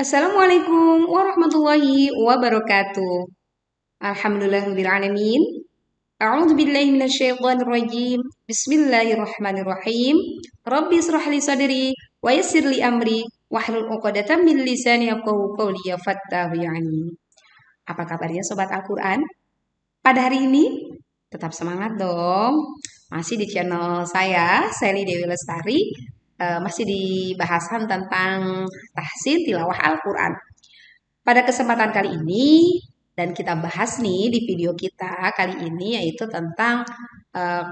Assalamualaikum warahmatullahi wabarakatuh. Alhamdulillahirrahmanirrahim. A'udzu billahi minasyaitonir rajim. Bismillahirrahmanirrahim. Rabbi israh li sadri wa yassir li amri wahlul 'uqdatam min lisani yafqahu qawli yafattahu yani. Apa kabarnya sobat Al-Qur'an? Pada hari ini tetap semangat dong. Masih di channel saya, Sally Dewi Lestari. Masih di bahasan tentang tahsin tilawah Al-Quran. Pada kesempatan kali ini, dan kita bahas nih di video kita kali ini yaitu tentang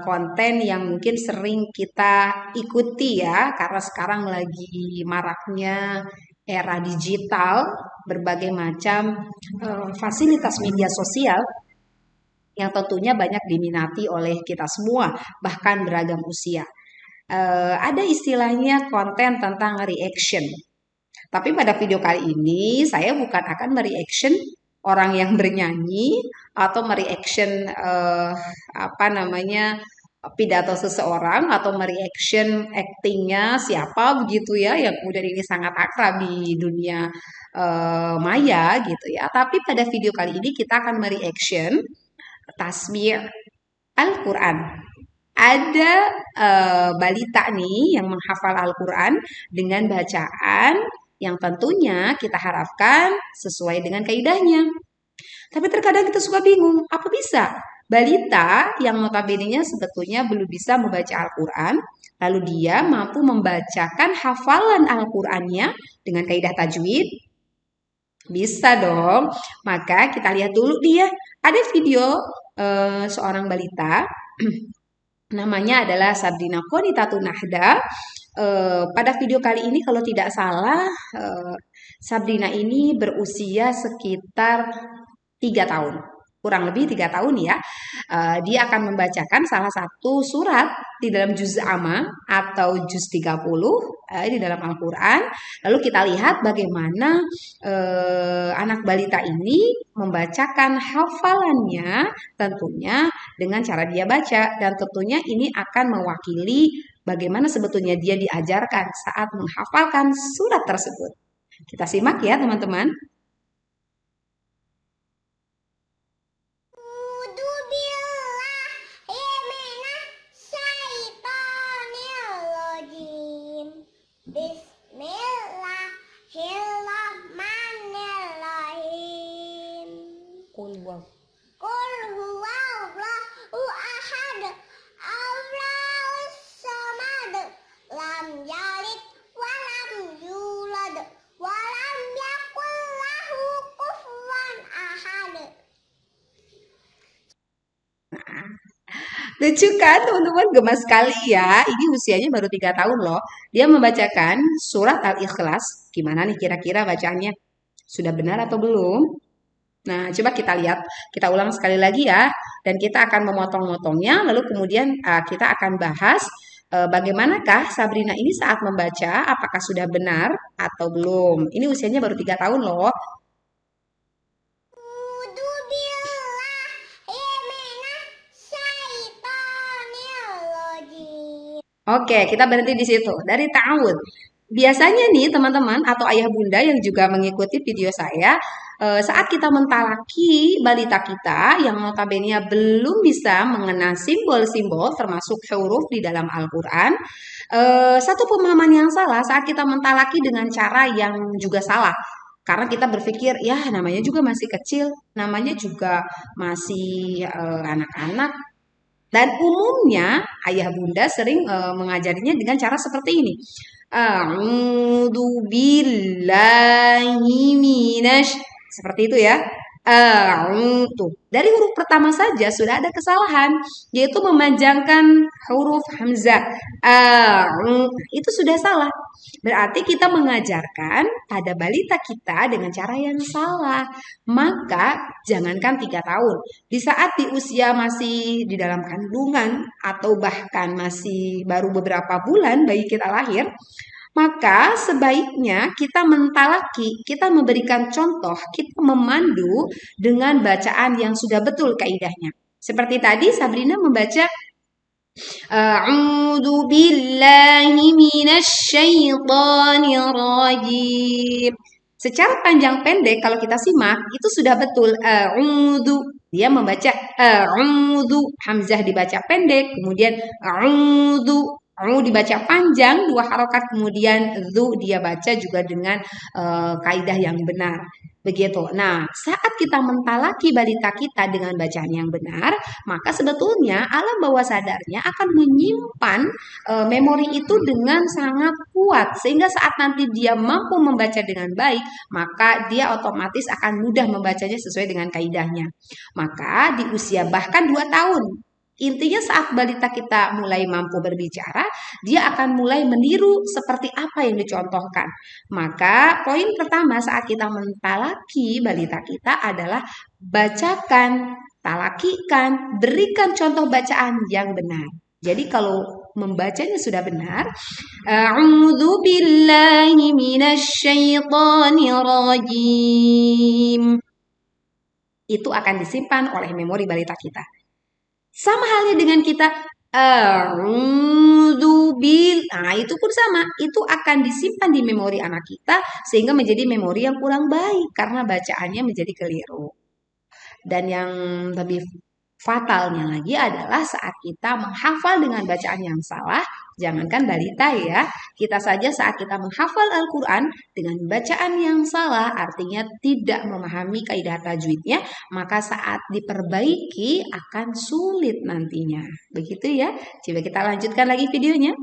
konten yang mungkin sering kita ikuti ya, karena sekarang lagi maraknya era digital, berbagai macam fasilitas media sosial yang tentunya banyak diminati oleh kita semua, bahkan beragam usia. Ada istilahnya konten tentang reaction. Tapi pada video kali ini saya bukan akan mereaction orang yang bernyanyi atau mereaction apa namanya pidato seseorang atau mereaction actingnya siapa begitu ya yang kemudian ini sangat akrab di dunia maya gitu ya. Tapi pada video kali ini kita akan mereaction tasbih Al-Quran. Ada balita nih yang menghafal Al-Quran dengan bacaan yang tentunya kita harapkan sesuai dengan kaidahnya. Tapi terkadang kita suka bingung, apa bisa balita yang notabene-nya sebetulnya belum bisa membaca Al-Quran, lalu dia mampu membacakan hafalan Al-Qurannya dengan kaidah tajwid? Bisa dong. Maka kita lihat dulu dia. Ada video seorang balita namanya adalah Sabrina Qonitatun Nahda. Pada video kali ini kalau tidak salah Sabrina ini berusia sekitar 3 tahun. Kurang lebih 3 tahun ya. Dia akan membacakan salah satu surat di dalam juz amma atau juz 30 di dalam Al-Quran. Lalu kita lihat bagaimana anak balita ini membacakan hafalannya tentunya dengan cara dia baca. Dan tentunya ini akan mewakili bagaimana sebetulnya dia diajarkan saat menghafalkan surat tersebut. Kita simak ya teman-teman. Qul huwallahu ahad, Allahus samad, lam yalid wa lam yulad wa lam yakul lahu kufuwan ahad. Lucu kan teman-teman, gemas sekali ya. Ini usianya baru 3 tahun loh. Dia membacakan surat Al-Ikhlas. Gimana nih kira-kira bacaannya? Sudah benar atau belum? Nah, coba kita lihat. Kita ulang sekali lagi ya. Dan kita akan memotong-motongnya. Lalu kemudian kita akan bahas bagaimanakah Sabrina ini saat membaca. Apakah sudah benar atau belum. Ini usianya baru 3 tahun loh. Oke, kita berhenti di situ. Dari ta'awud. Biasanya nih teman-teman atau ayah bunda yang juga mengikuti video saya, saat kita mentalaki balita kita yang notabene belum bisa mengenal simbol-simbol termasuk huruf di dalam Al-Quran, satu pemahaman yang salah saat kita mentalaki dengan cara yang juga salah. Karena kita berpikir, ya namanya juga masih kecil, namanya juga masih anak-anak, dan umumnya ayah bunda sering mengajarinya dengan cara seperti ini. A'udzu billahi minasy, seperti itu ya. Tuh, dari huruf pertama saja sudah ada kesalahan, yaitu memanjangkan huruf hamzah. Itu sudah salah. Berarti kita mengajarkan pada balita kita dengan cara yang salah. Maka jangankan 3 tahun, di saat di usia masih di dalam kandungan atau bahkan masih baru beberapa bulan bayi kita lahir, maka sebaiknya kita mentalaki, kita memberikan contoh, kita memandu dengan bacaan yang sudah betul kaidahnya. Seperti tadi Sabrina membaca A'udzu billahi minasy syaithanir rajim. Secara panjang pendek kalau kita simak itu sudah betul a'udzu. Dia membaca a'udzu, hamzah dibaca pendek, kemudian a'udzu. Dibaca panjang dua harokat, kemudian zu dia baca juga dengan kaidah yang benar. Begitu. Nah, saat kita mentalaki balita kita dengan bacaan yang benar, maka sebetulnya alam bawah sadarnya akan menyimpan memori itu dengan sangat kuat sehingga saat nanti dia mampu membaca dengan baik, maka dia otomatis akan mudah membacanya sesuai dengan kaidahnya. Maka di usia bahkan 2 tahun, intinya saat balita kita mulai mampu berbicara, dia akan mulai meniru seperti apa yang dicontohkan. Maka poin pertama saat kita mentalaki balita kita adalah bacakan, talakikan, berikan contoh bacaan yang benar. Jadi kalau membacanya sudah benar, a'udzu billahi minasyaitonir rajim. Itu akan disimpan oleh memori balita kita. Sama halnya dengan kita nah itu pun sama, itu akan disimpan di memori anak kita sehingga menjadi memori yang kurang baik karena bacaannya menjadi keliru. Dan yang lebih fatalnya lagi adalah saat kita menghafal dengan bacaan yang salah, jangankan balita ya, kita saja saat kita menghafal Al-Quran dengan bacaan yang salah, artinya tidak memahami kaidah tajwidnya, maka saat diperbaiki akan sulit nantinya. Begitu ya, coba kita lanjutkan lagi videonya.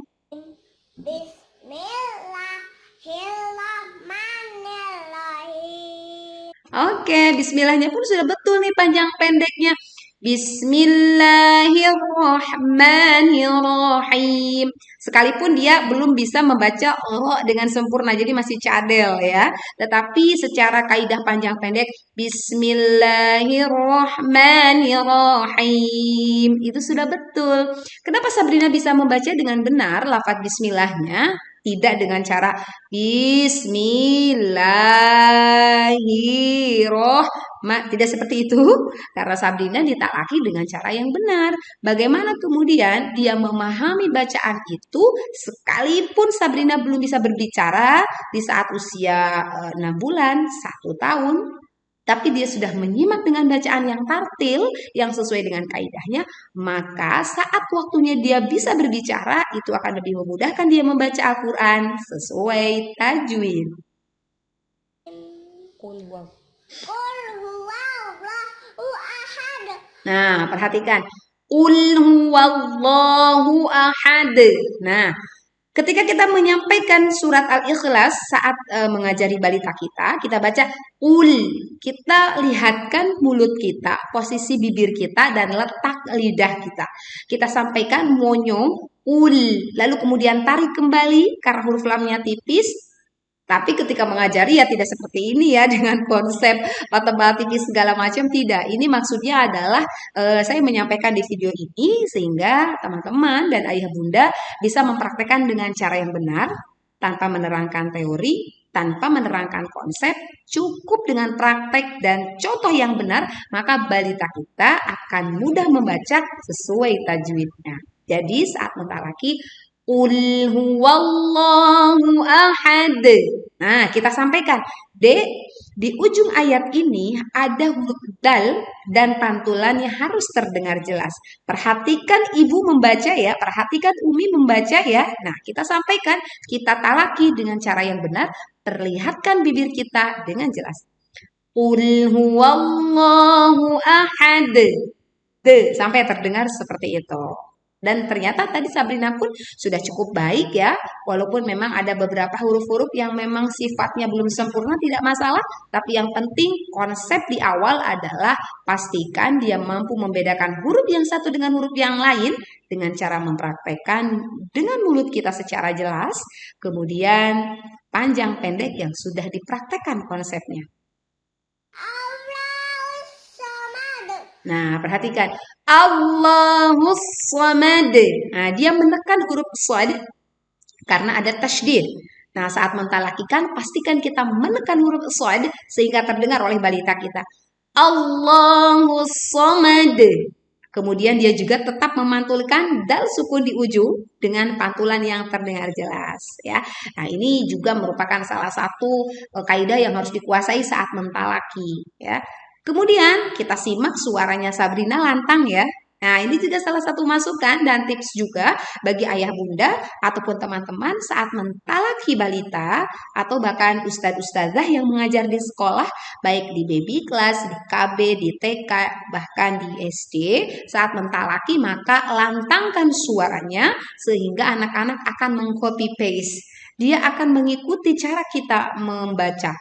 Bismillahirrahmanirrahim. Oke, bismillahnya pun sudah betul nih panjang pendeknya. Bismillahirrahmanirrahim. Sekalipun dia belum bisa membaca dengan sempurna, jadi masih cadel ya. Tetapi secara kaidah panjang pendek, Bismillahirrahmanirrahim. Itu sudah betul. Kenapa Sabrina bisa membaca dengan benar lafaz bismillahnya? Tidak dengan cara Bismillahirrahmanirrahim. Tidak seperti itu. Karena Sabrina ditalaki dengan cara yang benar. Bagaimana kemudian dia memahami bacaan itu sekalipun Sabrina belum bisa berbicara di saat usia 6 bulan, 1 tahun. Tapi dia sudah menyimak dengan bacaan yang tartil, yang sesuai dengan kaidahnya, maka saat waktunya dia bisa berbicara, itu akan lebih memudahkan dia membaca Al-Quran sesuai tajwid. Nah, perhatikan. Qul huwallahu ahad. Nah, ketika kita menyampaikan surat Al-Ikhlas saat mengajari balita kita baca ul. Kita lihatkan mulut kita, posisi bibir kita, dan letak lidah kita. Kita sampaikan monyong, ul. Lalu kemudian tarik kembali karena huruf lamnya tipis. Tapi ketika mengajari ya tidak seperti ini ya dengan konsep tebal tipis segala macam, tidak. Ini maksudnya adalah saya menyampaikan di video ini sehingga teman-teman dan ayah bunda bisa mempraktekkan dengan cara yang benar tanpa menerangkan teori, tanpa menerangkan konsep, cukup dengan praktek dan contoh yang benar, maka balita kita akan mudah membaca sesuai tajwidnya. Jadi saat mentalaki Qul huwallahu ahad. Nah, kita sampaikan. Di ujung ayat ini ada huruf dal dan pantulannya harus terdengar jelas. Perhatikan ibu membaca ya, perhatikan Umi membaca ya. Nah, kita sampaikan, kita talaki dengan cara yang benar, perlihatkan bibir kita dengan jelas. Qul huwallahu ahad. Sampai terdengar seperti itu. Dan ternyata tadi Sabrina pun sudah cukup baik ya, walaupun memang ada beberapa huruf-huruf yang memang sifatnya belum sempurna, tidak masalah. Tapi yang penting konsep di awal adalah pastikan dia mampu membedakan huruf yang satu dengan huruf yang lain dengan cara mempraktekkan dengan mulut kita secara jelas, kemudian panjang pendek yang sudah dipraktekkan konsepnya. Nah, perhatikan. Allahus Samad. Nah, dia menekan huruf shad karena ada tasydid. Nah, saat mentalakikan, pastikan kita menekan huruf shad sehingga terdengar oleh balita kita. Allahus Samad. Kemudian dia juga tetap memantulkan dal sukun di ujung dengan pantulan yang terdengar jelas ya. Nah, ini juga merupakan salah satu kaidah yang harus dikuasai saat mentalaki ya. Kemudian kita simak suaranya Sabrina lantang ya. Nah, ini juga salah satu masukan dan tips juga bagi ayah bunda ataupun teman-teman saat mentalaki balita atau bahkan ustadz-ustadzah yang mengajar di sekolah baik di baby class, di KB, di TK, bahkan di SD. Saat mentalaki maka lantangkan suaranya sehingga anak-anak akan mengcopy paste. Dia akan mengikuti cara kita membaca.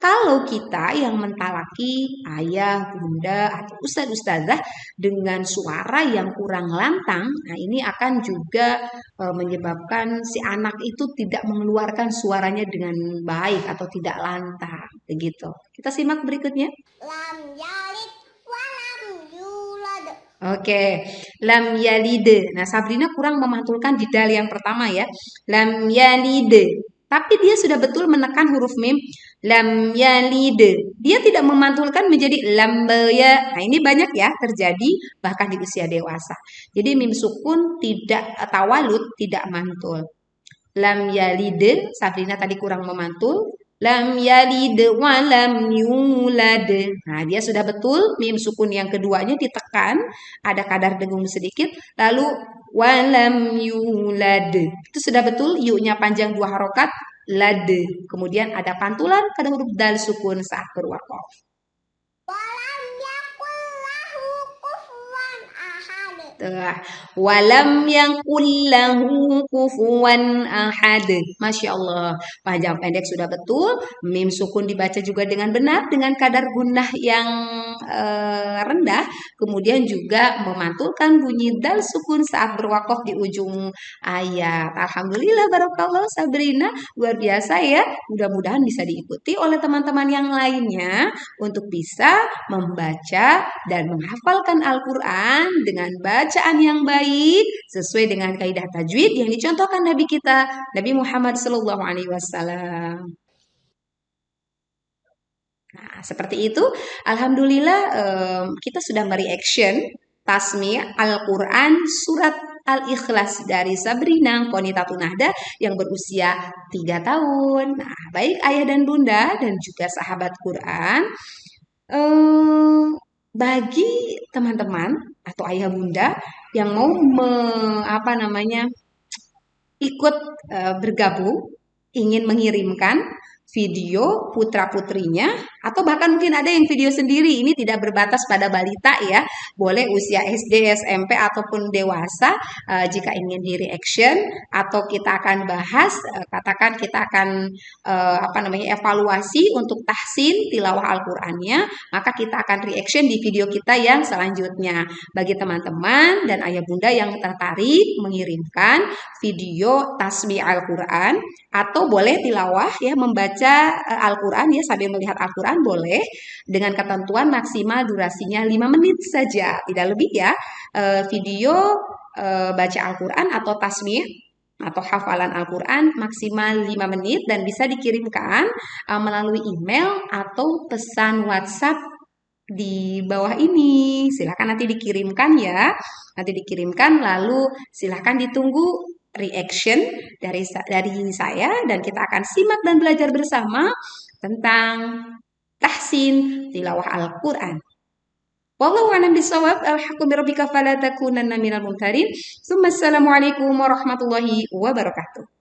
Kalau kita yang mentalaki ayah, bunda, atau ustadz-ustadzah dengan suara yang kurang lantang, nah ini akan juga menyebabkan si anak itu tidak mengeluarkan suaranya dengan baik atau tidak lantang, begitu. Kita simak berikutnya. Lam yalid walam yulad. Oke, lam yalide. Nah, Sabrina kurang memantulkan di dal yang pertama ya. Lam yalide. Tapi dia sudah betul menekan huruf mim. Lam yalide. Dia tidak memantulkan menjadi lam ya. Nah, ini banyak ya terjadi bahkan di usia dewasa. Jadi mim sukun tidak tawalud, tidak mantul. Lam yalide. Sabrina tadi kurang memantul. Lam yalid wa lam yulad. Nah, dia sudah betul mim sukun yang keduanya ditekan, ada kadar dengung sedikit, lalu walam yulad. Itu sudah betul yu-nya panjang 2 harokat, lad. Kemudian ada pantulan pada huruf dal sukun saat berwaqaf. Walam yakul lahu kufuwan ahad. Walam yang kullahu kufuwan ahad. Masya Allah. Panjang pendek sudah betul. Mim sukun dibaca juga dengan benar. Dengan kadar gunnah yang rendah. Kemudian juga memantulkan bunyi dal sukun saat berwaqaf di ujung ayat. Alhamdulillah barakallah Sabrina. Luar biasa ya. Mudah-mudahan bisa diikuti oleh teman-teman yang lainnya. Untuk bisa membaca dan menghafalkan Al-Quran dengan bacaan yang baik sesuai dengan kaidah tajwid yang dicontohkan Nabi kita Nabi Muhammad SAW. Nah, seperti itu. Alhamdulillah kita sudah mereaction tasmi Al-Quran surat Al-Ikhlas dari Sabrina Qonitatun Nahda yang berusia 3 tahun. Nah, baik ayah dan bunda dan juga sahabat Quran. Bagi teman-teman atau ayah bunda yang mau ikut bergabung, ingin mengirimkan video putra-putrinya atau bahkan mungkin ada yang video sendiri, ini tidak berbatas pada balita ya, boleh usia SD, SMP ataupun dewasa. Jika ingin di reaction atau kita akan bahas, katakan kita akan evaluasi untuk tahsin tilawah Al-Qur'annya, maka kita akan reaction di video kita yang selanjutnya. Bagi teman-teman dan ayah bunda yang tertarik mengirimkan video tasbih Al-Qur'an atau boleh tilawah ya, membaca Al-Quran ya sambil melihat Al-Quran boleh, dengan ketentuan maksimal durasinya 5 menit saja, tidak lebih ya. Video baca Al-Quran atau tasmih atau hafalan Al-Quran maksimal 5 menit dan bisa dikirimkan melalui email atau pesan WhatsApp di bawah ini. Silahkan nanti dikirimkan ya, nanti dikirimkan lalu silahkan ditunggu reaction dari saya dan kita akan simak dan belajar bersama tentang tahsin tilawah Al-Quran. Wallahu a'lam bishawab. Al-haqqu birabbika fala takunanna minal mumtarin. Assalamualaikum warahmatullahi wabarakatuh.